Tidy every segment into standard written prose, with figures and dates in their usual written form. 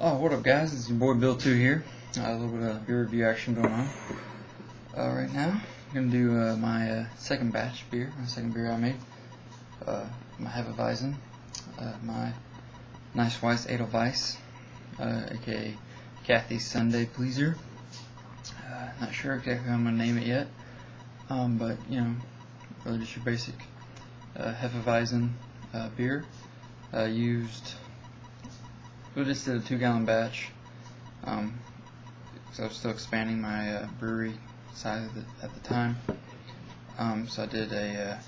Oh, what up, guys? It's your boy Bill2 here. A little bit of beer review action going on right now. I'm gonna do my second batch beer, my second beer I made. My heffeweisse, my nice Weiss Edelweiss, aka Kathy's Sunday Pleaser. Not sure exactly how I'm gonna name it yet, but you know, really just your basic heffeweisse beer. We just did a 2-gallon batch, so I was still expanding my brewery size at the time. So I did a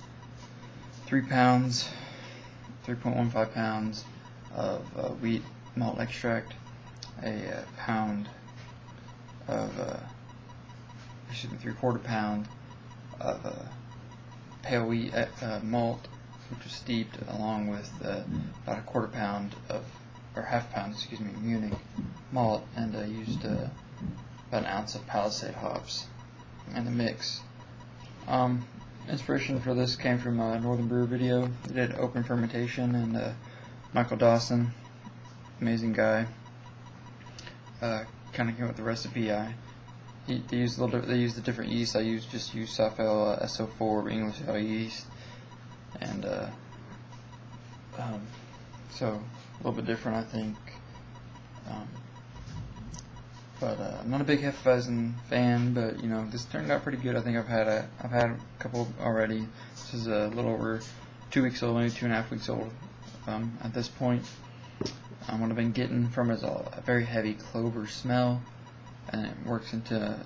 3 pounds, 3.15 pounds of wheat malt extract, a pound of, 3/4 pound of pale wheat malt, which was steeped, along with about a 1/4 pound of, or half pound, Munich malt, and I used about an ounce of Palisade hops in the mix. Inspiration for this came from a Northern Brew video. They did open fermentation, and Michael Dawson, amazing guy, kind of came up with the recipe. They used a different yeast. I just used Safel SO4 English ale yeast, and so a little bit different, I think. But I'm not a big Hefeweizen fan, but you know, this turned out pretty good. I think I've had a couple already. This is a little over 2 weeks old, maybe 2.5 weeks old at this point. What I've been getting from it is a very heavy clover smell, and it works into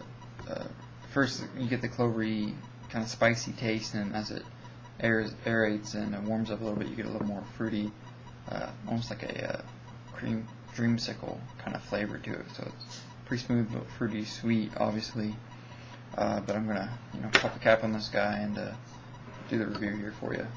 first you get the clovery kind of spicy taste, and as it aerates and warms up a little bit, you get a little more fruity, almost like a cream dreamsicle kind of flavor to it. So it's pretty smooth but fruity sweet, obviously. But I'm gonna pop the cap on this guy and do the review here for you.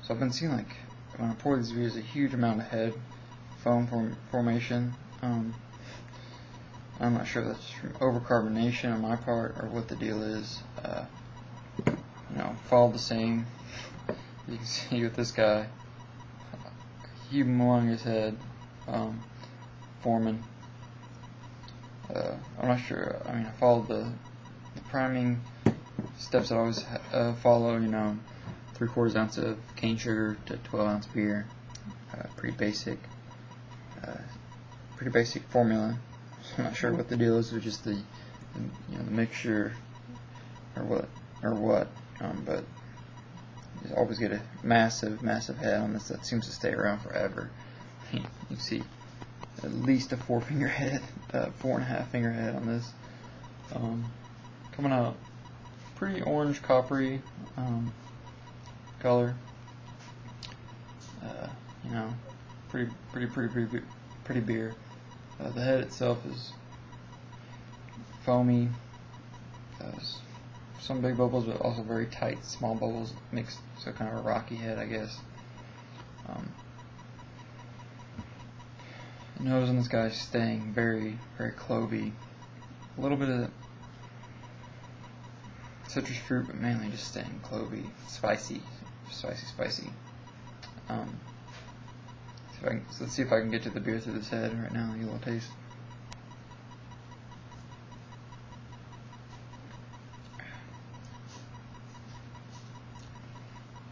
So I've been seeing, like, when I pour these beers, a huge amount of head foam formation. I'm not sure if that's from overcarbonation on my part or what the deal is. Fall the same. You can see with this guy, humongous head forming. I'm not sure. I mean, I followed the priming steps that I always follow. 3/4 ounce of cane sugar to 12-ounce beer. Pretty basic formula. I'm not sure what the deal is with just the mixture or what, but you always get a massive head on this that seems to stay around forever. You can see at least a 4-finger head, 4.5 finger head on this, coming out pretty orange coppery color. Pretty beer. The head itself is foamy, some big bubbles, but also very tight, small bubbles mixed, so kind of a rocky head, I guess. The nose on this guy is staying very, very clovey. A little bit of citrus fruit, but mainly just staying clovey, spicy. So let's see if I can get to the beer through this head right now and get a little taste.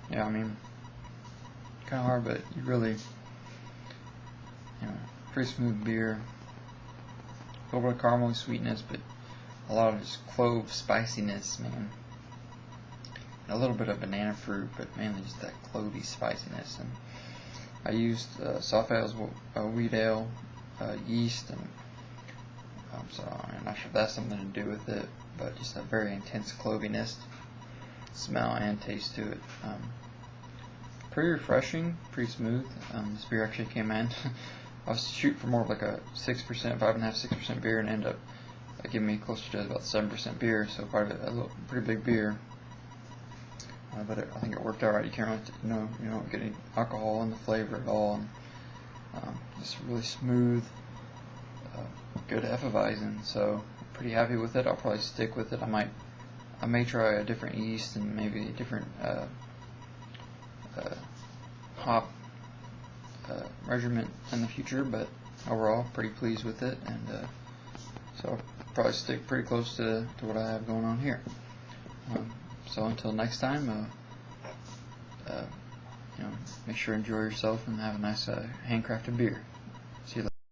Yeah, I mean, kind of hard, but you really, pretty smooth beer. A little bit of caramel sweetness, but a lot of just clove spiciness, man. And a little bit of banana fruit, but mainly just that clovey spiciness. And I used Safel's wheat ale yeast, and so I'm not sure if that's something to do with it, but just a very intense cloviness, smell and taste to it. Pretty refreshing, pretty smooth. This beer actually came in. I was shooting for more of like a 6%, 5.5–6% beer, and ended up giving me closer to about 7% beer, so quite a pretty big beer. But I think it worked out right. You can't really, you don't get any alcohol in the flavor at all. And, just really smooth, good Hefeweizen. So pretty happy with it. I'll probably stick with it. I may try a different yeast and maybe a different hop measurement in the future, but overall pretty pleased with it, and so I'll probably stick pretty close to what I have going on here. So until next time, make sure to enjoy yourself and have a nice handcrafted beer.